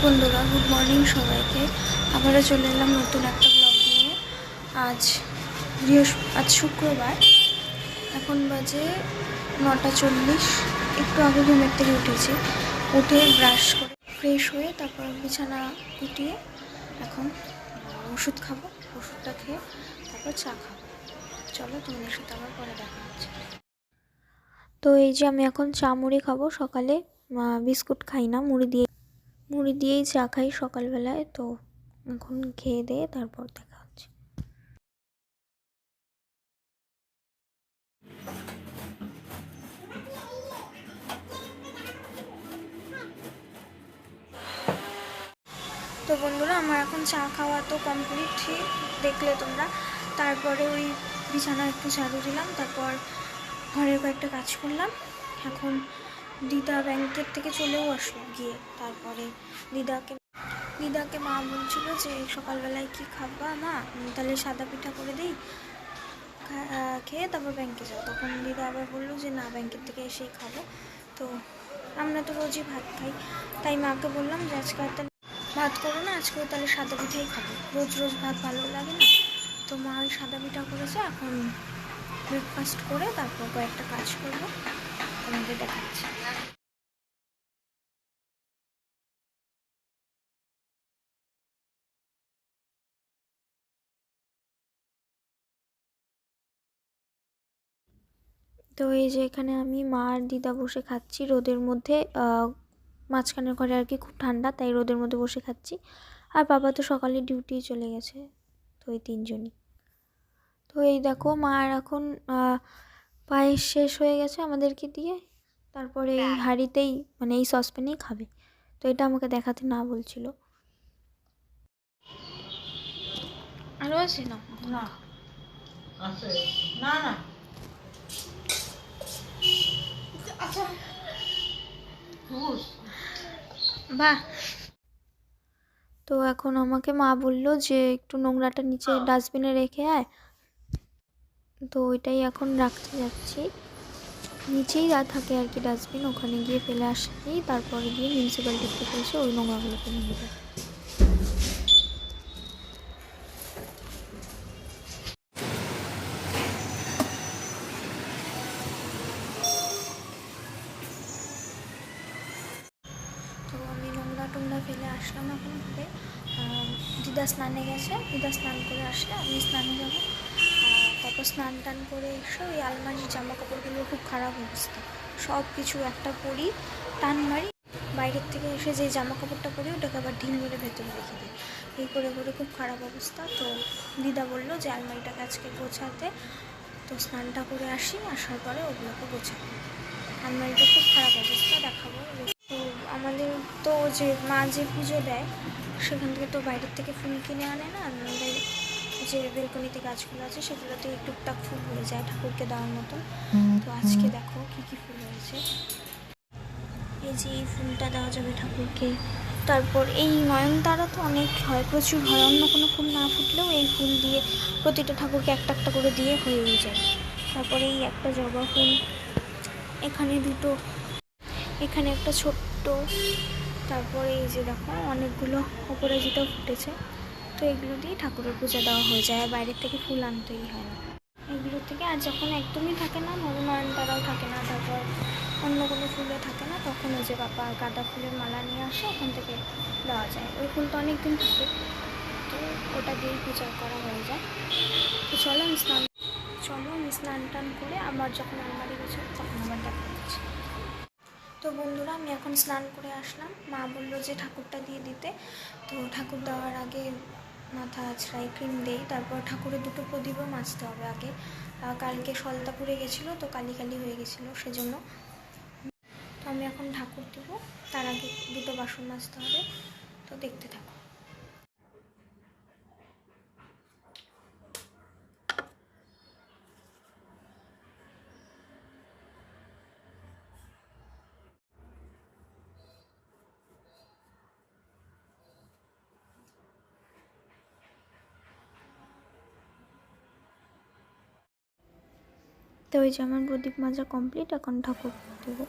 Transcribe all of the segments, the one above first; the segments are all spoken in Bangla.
বন্ধুরা, গুড মর্নিং সবাইকে। আবারও চলে এলাম নতুন একটা ব্লগ নিয়ে। আজ শুক্রবার, এখন বাজে 9:40। একটু আগে ঘুমের থেকে উঠেছি, উঠে ব্রাশ করে ফ্রেশ হয়ে তারপর বিছানা গুটিয়ে এখন ওষুধ খাবো। ওষুধটা খেয়ে তারপর চা খাবো। চলো, তোমাদের সাথে আবার পরে দেখা হচ্ছে। তো এই যে আমি এখন চা মুড়ি খাবো। সকালে বিস্কুট খাই না, মুড়ি দিয়েই চা খাই সকালবেলায়। তো এখন খেয়ে দিয়ে তারপর দেখা হচ্ছে। তো বন্ধুরা, আমার এখন চা খাওয়া তো কমপ্লিট, দেখলে তোমরা। তারপরে ওই বিছানা একটু ঝাড়ু দিলাম, তারপর ঘরের কয়েকটা কাজ করলাম। এখন দিদা ব্যাংকের থেকে চলেও আসলো গিয়ে। তারপরে দিদাকে মা বলছিল যে সকালবেলায় কি খাবা মা, তাহলে সাদা পিঠা করে দিই, খেয়ে তারপর ব্যাংকে যাও। তখন দিদা আবার বললো যে না, ব্যাংকের থেকে এসেই খাবো। তো আমরা তো রোজই ভাত খাই, তাই মাকে বললাম যে আজকে তাহলে ভাত করো না, আজকেও তাহলে সাদা পিঠাই খাবো, রোজ রোজ ভাত ভালো লাগে না। তো মা ওই সাদা পিঠা করেছে। এখন ব্রেকফাস্ট করে তারপর কয়েকটা কাজ করবো, তোমাদের দেখাচ্ছি। তো এই যে এখানে আমি মা আর দিদা বসে খাচ্ছি রোদের মধ্যে। মাঝখানের ঘরে আর কি খুব ঠান্ডা, তাই রোদের মধ্যে বসে খাচ্ছি। আর বাবা তো সকালে ডিউটি চলে গেছে। তো এই তিনজনই। তো এই দেখো, মা আর এখন পায়েস শেষ হয়ে গেছে আমাদেরকে দিয়ে। তারপরে এই হাঁড়িতেই, মানে এই সসপ্যানেই খাবে। তো এটা আমাকে দেখাতে না বলছিল। আরও আছে না? না আছে না, না আচ্ছা বাহ। তো এখন আমাকে মা বলল যে একটু নোংরাটা নিচে ডাস্টবিনে রেখে আয়। তো ওইটাই এখন রাখতে যাচ্ছি। নিচেই থাকে আর কি ডাস্টবিন, ওখানে গিয়ে ফেলে আসলেই তারপরে গিয়ে মিউনিসিপ্যালিটি থেকে এসে ওই নোংরাগুলোকে নিয়ে নেবে। তো আমি নোংরা ফেলে আসলাম এখন ঘরে। দিদা স্নানে গেছে, দিদা স্নান করে আসলে আমি স্নানে যাবো। তারপর স্নান টান করে এসে ওই আলমারির জামা কাপড়গুলোর খুব খারাপ অবস্থা। সব কিছু একটা পরি, টান মারি, বাইরের থেকে এসে যে জামা কাপড়টা পরি ওটাকে আবার ঢিল মেরে ভেতরে রেখে দিই। এই করে করে খুব খারাপ অবস্থা। তো দিদা বললো যে আলমারিটাকে আজকে গোছাতে। তো স্নানটা করে আসি, আসার পরে ওগুলোকে গোছাবো। আলমারিটা খুব খারাপ অবস্থা, দেখাবো। তো আমাদের তো যে মা যে পুজো দেয় সেখান থেকে তো বাইরের থেকে ফুল কিনে আনে না, আমাদের যে বেলকনিতে গাছগুলো আছে সেগুলোতে টুকটাক ফুল হয়ে যায় ঠাকুরকে দেওয়ার মতো। তো আজকে দেখো কী কী ফুল হয়েছে। এই যে এই ফুলটা দেওয়া যাবে ঠাকুরকে। তারপর এই নয়নতারা তো অনেক হয়, প্রচুর হয়। অন্য কোনো ফুল না ফুটলেও এই ফুল দিয়ে প্রতিটা ঠাকুরকে একটা একটা করে দিয়ে হয়েই যায়। তারপরে এই একটা জবা ফুল, এখানে দুটো, এখানে একটা ছোট্ট। তারপরে এই যে দেখো অনেকগুলো অপরাজিতা ফুটেছে। তো এগুলো দিয়ে ঠাকুরের পূজা দেওয়া হয়ে যায়, বাইরের থেকে ফুল আনতেই হয় না এগুলো থেকে। আর যখন একদমই থাকে না, নয়নতারাও থাকে না, তারপর অন্য কোনো ফুলও থাকে না, তখন ওই যে বাবা গাঁদা ফুলের মালা নিয়ে আসে, ওখান থেকে দেওয়া যায়। ওই ফুলটা অনেক দিন থাকে, তো ওটা দিয়েই পূজা করা হয়ে যায়। তো চলো আমি স্নান টান করে আবার যখন আলমারি গোছাবো তখন আবার দেখা হচ্ছে। তো বন্ধুরা, আমি এখন স্নান করে আসলাম। মা বললো যে ঠাকুরটা দিয়ে দিতে। তো ঠাকুর দেওয়ার আগে মাথা আছড়াই, ক্রিম দেই। তারপর ঠাকুরের দুটো প্রদীপও মাজতে হবে আগে। কালকে সলতা পুড়ে গেছিলো, তো কালি কালি হয়ে গেছিলো, সেজন্য। তো আমি এখন ঠাকুর দেবো, তার আগে দুটো বাসন মাজতে হবে। তো দেখতে থাকো। তো ওই যে আমার প্রদীপ মাজা কমপ্লিট, এখন ঠাকুর দেবো।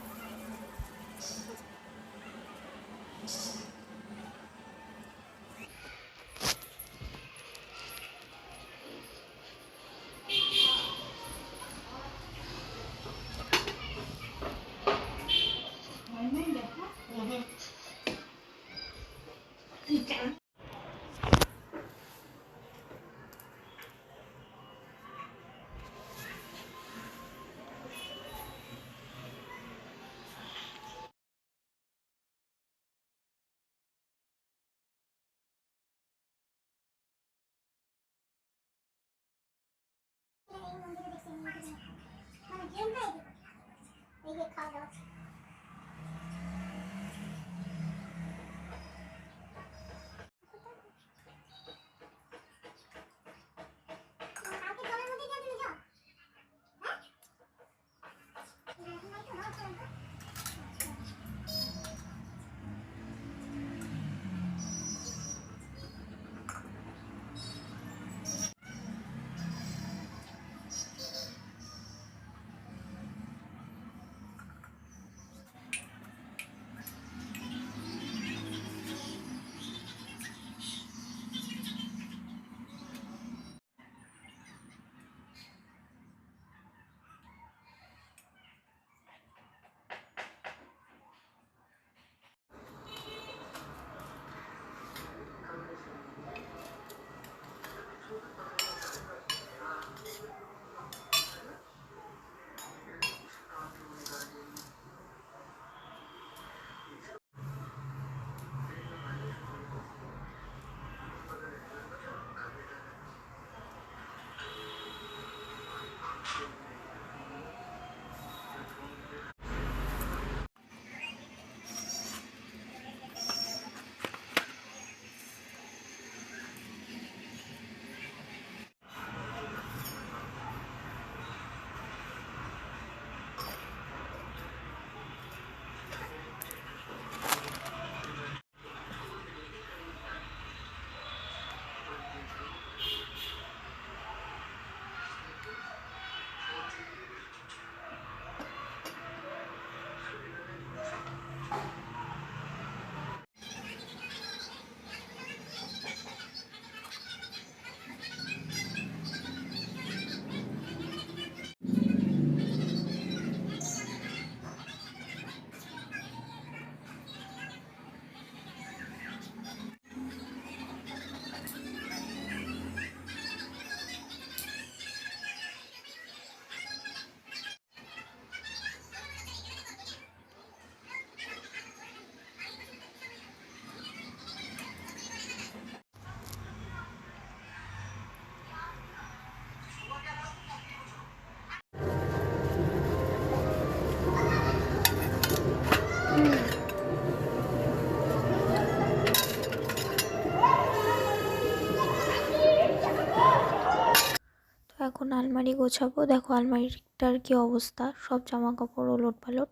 এখন আলমারি গোছাবো। দেখো আলমারিটার কি অবস্থা, সব জামা কাপড় ওলট পালট।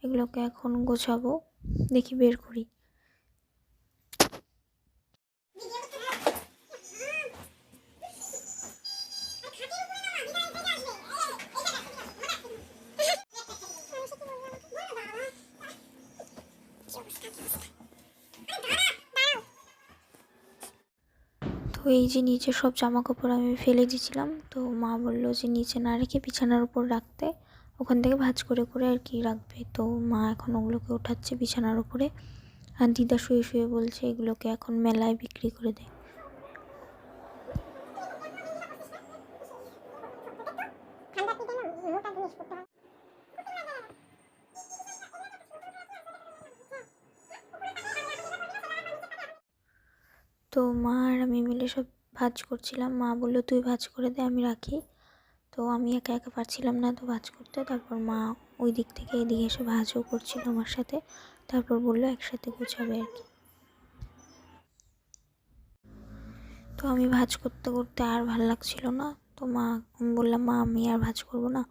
এগুলোকে এখন গোছাবো, দেখি বের করি। তো এই যে নিচে সব জামা কাপড় আমি ফেলে দিয়েছিলাম, তো মা বললো যে নিচে না রেখে বিছানার উপর রাখতে, ওখান থেকে ভাঁজ করে করে আর কি রাখবে। তো মা এখন ওগুলোকে ওঠাচ্ছে বিছানার উপরে, আর দিদা শুয়ে শুয়ে বলছে এগুলোকে এখন মেলায় বিক্রি করে দেয়। তো মা আর আমি মিলে সব ভাঁজ করছিলাম। মা বললো তুই ভাঁজ করে দে, আমি রাখি। তো আমি একা একা পারছিলাম না তো ভাঁজ করতে। তারপর মা ওই দিক থেকে এদিকে এসে ভাঁজও করছিল আমার সাথে। তারপর বললো একসাথে গোছাবে আর কি। তো আমি ভাঁজ করতে করতে আর ভালো লাগছিল না, তো আমি বললাম মা আমি আর ভাঁজ করবো না।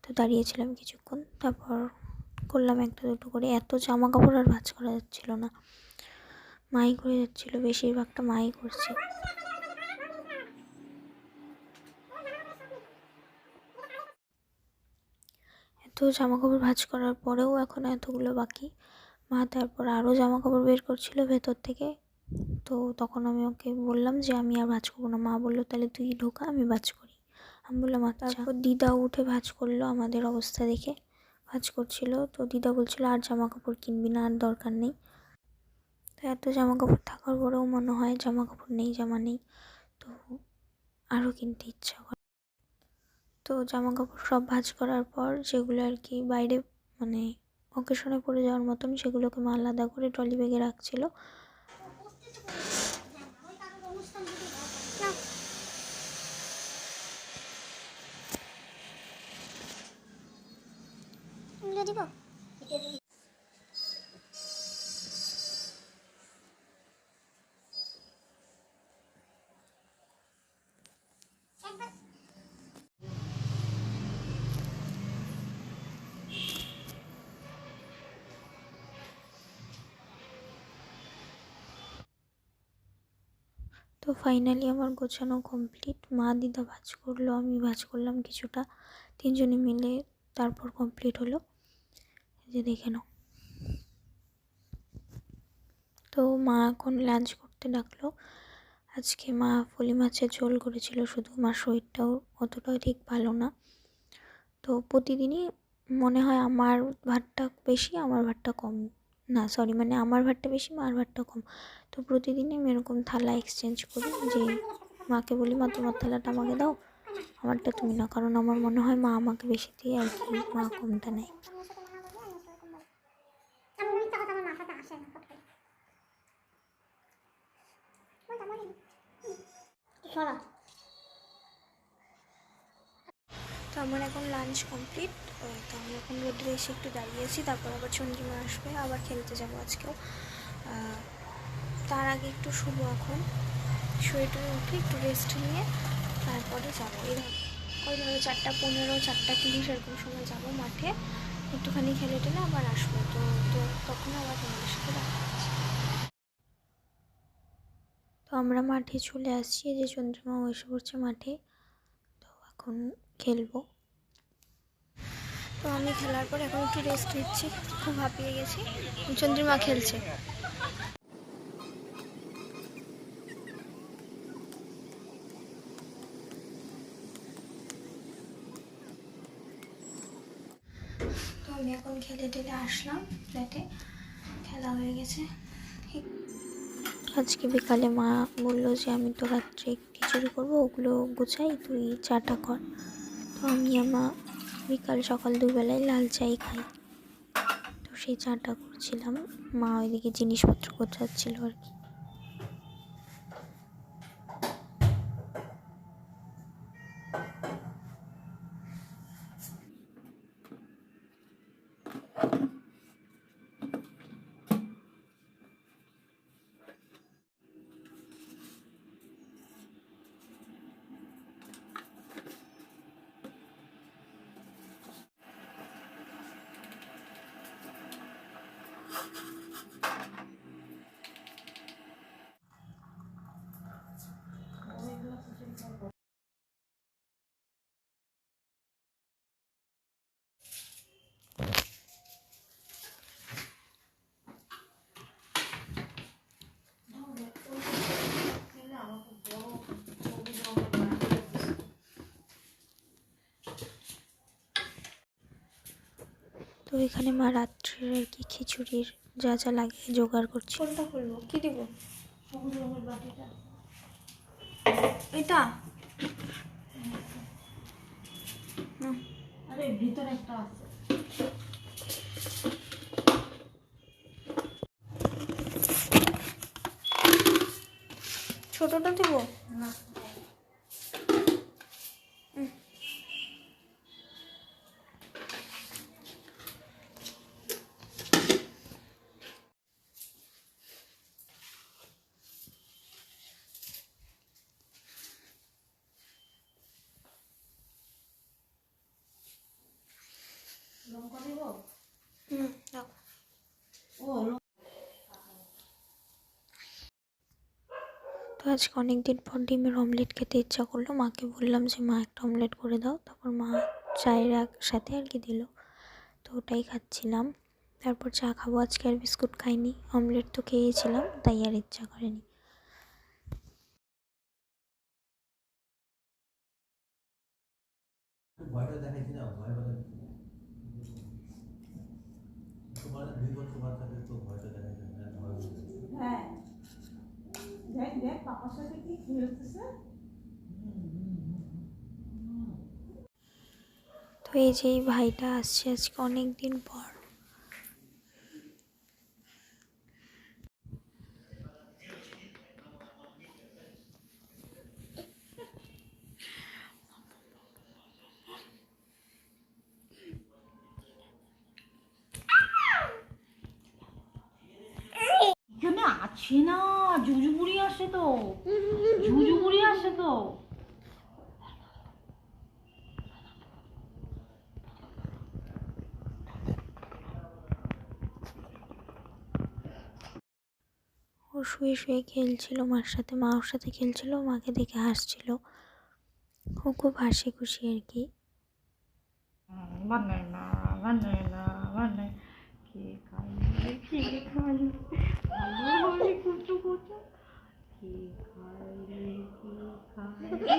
তো দাঁড়িয়েছিলাম কিছুক্ষণ, তারপর করলাম একটা দুটো করে। এত জামা কাপড় আর ভাঁজ করা যাচ্ছিল না, মাই করে যাচ্ছিলো, বেশিরভাগটা মাই করছে। এত জামা কাপড় ভাঁজ করার পরেও এখন এতগুলো বাকি। মা তারপর আরও জামা কাপড় বের করছিল ভেতর থেকে। তো তখন আমি ওকে বললাম যে আমি আর ভাঁজ করবো না। মা বললো তাহলে তুই ঢোকা, আমি ভাঁজ করি। আমি বললাম আচ্ছা। তারপর দিদাও উঠে ভাঁজ করলো আমাদের অবস্থা দেখে, ভাঁজ করছিল। তো দিদা বলছিল আর জামা কাপড় কিনবি না, আর দরকার নেই। তো এত জামা কাপড় থাকার পরেও মনে হয় জামা কাপড় নেই, জামা নেই, তো আরও কিনতে ইচ্ছা করে। তো জামা কাপড় সব ভাঁজ করার পর যেগুলো আর কি বাইরে মানে অকেশনে পরে যাওয়ার মতন, সেগুলোকে মা আলাদা করে ট্রলি ব্যাগে রাখছিল। তো ফাইনালি আমার গোছানো কমপ্লিট। মা দিদা ভাঁজ করলো, আমি ভাঁজ করলাম কিছুটা, তিনজনে মিলে তারপর কমপ্লিট হলো। যে দেখে নাও। তো মা এখন লাঞ্চ করতে ডাকলো। আজকে মা ফলি মাছের ঝোল করেছিল শুধু, মার শরীরটাও অতটাও ঠিক ভালো না। তো প্রতিদিনই মনে হয় আমার ভাতটা বেশি, আমার ভাতটা কম, না সরি মানে আমার ভাতটা বেশি, মার ভাতটা কম। তো প্রতিদিনই আমি এরকম থালা এক্সচেঞ্জ করি, যে মাকে বলি মা তোমার থালাটা আমাকে দাও, আমারটা তুমি না, কারণ আমার মনে হয় মা আমাকে বেশি দিয়ে আর কি মা কমটা নেয়। তো আমার এখন লাঞ্চ কমপ্লিট। তো আমি এখন রোদ্রে এসে একটু দাঁড়িয়েছি, তারপর আবার চন্দ্রিমা আসবে, আবার খেলতে যাব আজকেও। তার আগে একটু শুভ, এখন শুয়ে টুয়ে উঠে একটু রেস্ট নিয়ে তারপরে যাবো। ওই ধরো 4:15, 4:30 এরকম সময় যাবো মাঠে, একটুখানি খেলে টেলে আবার আসবো। তো তো তখন আবার তোমাদের সাথে দেখা হচ্ছে। তো আমরা মাঠে চলে আসছি, এই যে চন্দ্রিমাও এসে পড়ছে মাঠে। তো এখন খেলবো। তো আমি খেলার পর এখন একটু রেস্ট নিচ্ছি, খুব হাঁপিয়ে গেছি। চন্দ্রিমা খেলছে। তো আমি এখন খেলে টেলে আসলাম ফ্ল্যাটে, খেলা হয়ে গেছে। আজকে বিকালে মা বললো যে আমি তো রাত্রে খিচুড়ি করবো, ওগুলো গুছাই, তুই চাটা কর। তো আমি আমার বিকাল সকাল দুবেলায় লাল চাই খাই, তো সেই চাটা করছিলাম। মা ওইদিকে জিনিসপত্র গোছাচ্ছিল আর কি। তো এখানে মা রাত্রের আর কি খিচুড়ির যা যা লাগে জোগাড় করছি। কোনটা খুলবো, কি দিব? এটা আরে ভিতরে একটা আছে, ছোটটা দিব না? লঙ্কা দিব? দাও। তো আজকে অনেক দিন পর ডিমের অমলেট খেতে ইচ্ছা করলো, মাকে বললাম যে মা একটা অমলেট করে দাও, তারপর মা চায়ের সাথে আর কি দিল, তো ওটাই খাচ্ছিলাম। তারপর চা খাবো, আজকে আর বিস্কুট খাইনি, অমলেট তো খেয়েছিলাম, তাই আর ইচ্ছা করেনি। ভয়টা দেখাইছি না, ভয় তোমার 2 বছর বাচ্চাদের তো ভয়টা দেখাইছে না, ভয় হ্যাঁ দেখ দেখ পাপার সাথে কি খেলতেছে। তো এই যে এই ভাইটা আসছে আজকে অনেক দিন পর। এখানে আছে না, ঝুঝুবুড়ি আসে তো, ঝুঝুবুড়ি আসে তো। ও শুয়ে শুয়ে খেলছিল মার সাথে, মা ওর সাথে খেলছিল, মাকে দেখে হাসছিল। ও খুব হাসি খুশি আর কি। বানানা বানানা বানানা কে খাইলে কে খাইলে ভালো হয় কুচু কুচু কে খাইলে কে খাইলে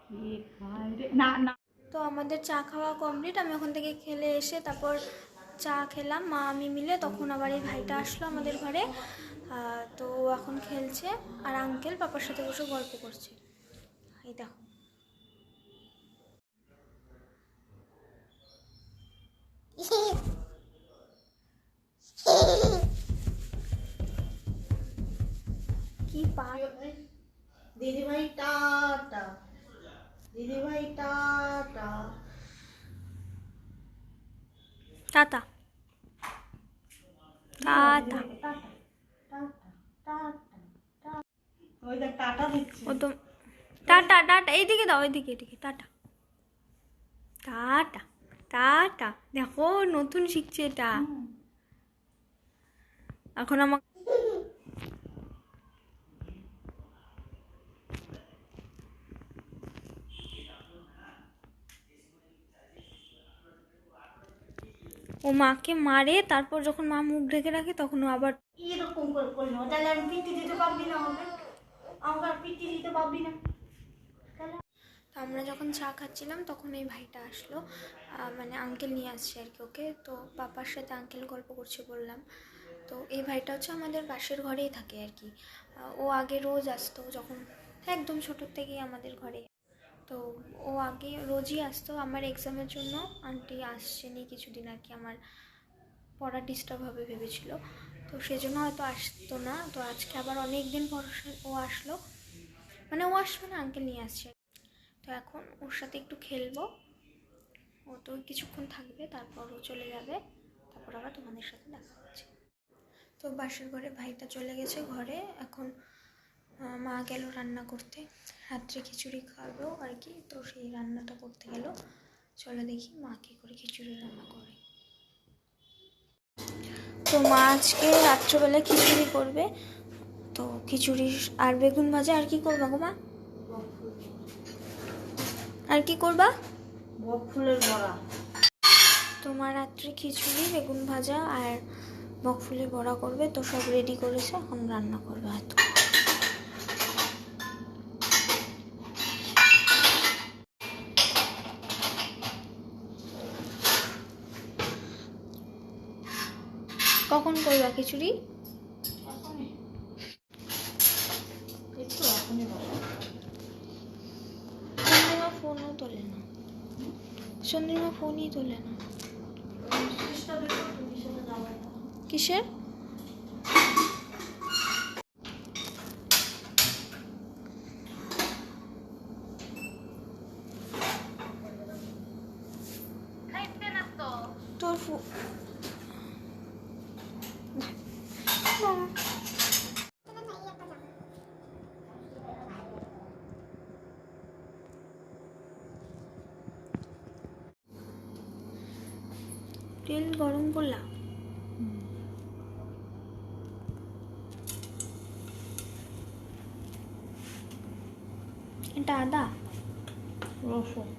কে খাইলে না না। তো আমাদের চা খাওয়া কমপ্লিট। আমি ওখান থেকে খেলে এসে তারপর চা খেলাম মা আমি মিলে। তখন আবার এই ভাইটা আসলো আমাদের ঘরে। তো ও এখন খেলছে আর আঙ্কেল পাপার সাথে বসে গল্প করছে। এই দেখো কি পায়। দিদিভাই টাটা, দিদিভাই টাটা। Tata tata. ওই দেখ টাটা দিচ্ছে। ও তো টাটা টাটা, এইদিকে দাও, এইদিকে এদিকে টাটা টাটা টাটা। দেখো নতুন শিখছে এটা। এখন আমার ও মাকে মারে, তারপর যখন মা মুখ ঢেকে রাখে তখন ও আবার এরকম করে করলো, তাহলে আমি পিটি দিতে পারবি না, হবে আমার পিটি দিতে পারবি না। তো আমরা যখন চা খাচ্ছিলাম তখন এই ভাইটা আসলো, মানে আঙ্কেল নিয়ে আসছে আর কি ওকে। তো পাপার সাথে আঙ্কেল গল্প করছে বললাম। তো এই ভাইটা হচ্ছে আমাদের পাশের ঘরেই থাকে আর কি। ও আগে রোজ আসতো যখন একদম ছোটোর থেকেই আমাদের ঘরে। তো ও আগে রোজই আসতো। আমার এক্সামের জন্য আন্টি আসছেনি কিছুদিন আর কি, আমার পড়া ডিস্টার্ব হবে ভেবেছিল, তো সেজন্য হয়তো আসতো না। তো আজকে আবার অনেক দিন পর ও আসলো, মানে ও আসবে না, আঙ্কেল নিয়ে আসছে। তো এখন ওর সাথে একটু খেলবো। ও তো কিছুক্ষণ থাকবে, তারপর ও চলে যাবে, তারপর আবার তোমাদের সাথে দেখা হচ্ছে। তো বাসের ঘরে ভাইটা চলে গেছে ঘরে। এখন মা গেল রান্না করতে, রাত্রে খিচুড়ি খাবো আর কি। তো সেই রান্নাটা করতে গেল। চলো দেখি মা কী করে খিচুড়ি রান্না করে। তো মা আজকে রাত্রেবেলা খিচুড়ি করবে। তো খিচুড়ি আর বেগুন ভাজা। আর কি করবা গো মা? আর কি করবা? বক ফুলের বড়া। তোমার রাত্রে খিচুড়ি, বেগুন ভাজা আর বকফুলের বড়া করবে। তো সব রেডি করেছে, এখন রান্না করবে হয়তো। কখন করবা খিচুড়ি? চন্দ্রিমা ফোনও তোলে না, চন্দ্রিমা ফোনই তোলে না। কিসের? তোর তেল গরম করলা? এটা আদা রসুন।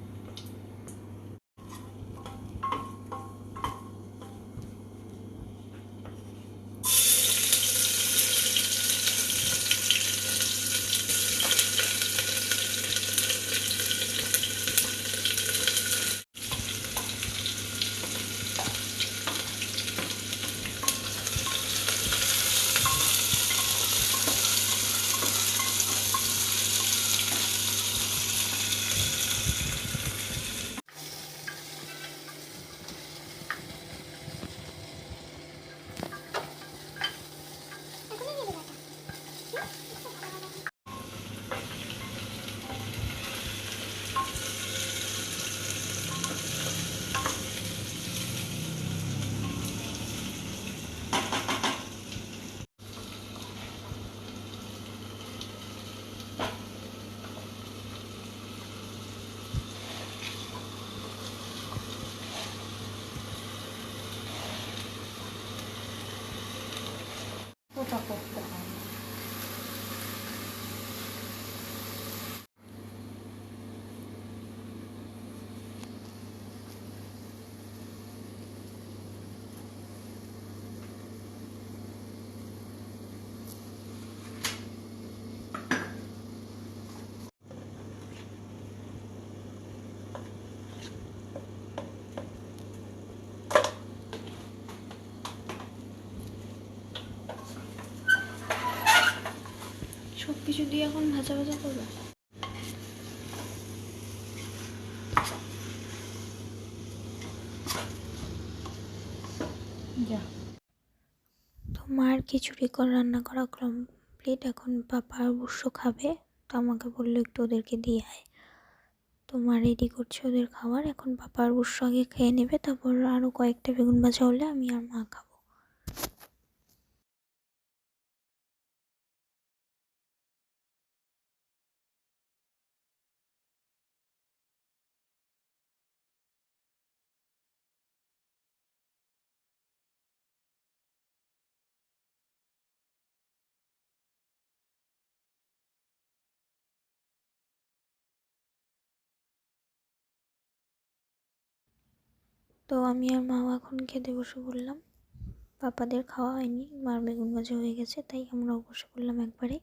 সব কিছু দিয়ে এখন ভাজা ভাজা করবে। যা তো মার খিচুড়ি রান্না করা কমপ্লিট। এখন পাপা আর বুসো খাবে, তো আমাকে বললো একটু ওদেরকে দিয়ে আয়। তো মা রেডি করছে ওদের খাবার। এখন পাপা আর বুসো আগে খেয়ে নেবে, তারপর আরও কয়েকটা বেগুন ভাজা হলে আমি আর মা খাবো। তো আমি আর মা এখন খেতে বসে পড়লাম। পাপাদের খাওয়া হয়নি, মার বেগুন ভাজা হয়ে গেছে, তাই আমরাও বসে পড়লাম একবারে।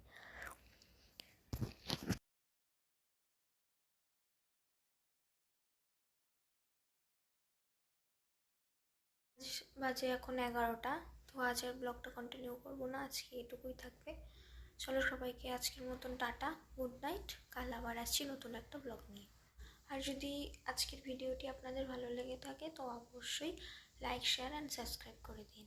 বাজে এখন 11টা। তো আজ আর ব্লগটা কন্টিনিউ করবো না, আজকে এটুকুই থাকবে। চলো সবাইকে আজকের মতন টাটা, গুড নাইট। কাল আবার আসছি নতুন একটা ব্লগ নিয়ে। আর যদি আজকের ভিডিওটি আপনাদের ভালো লেগে থাকে তো অবশ্যই লাইক, শেয়ার অ্যান্ড সাবস্ক্রাইব করে দিন।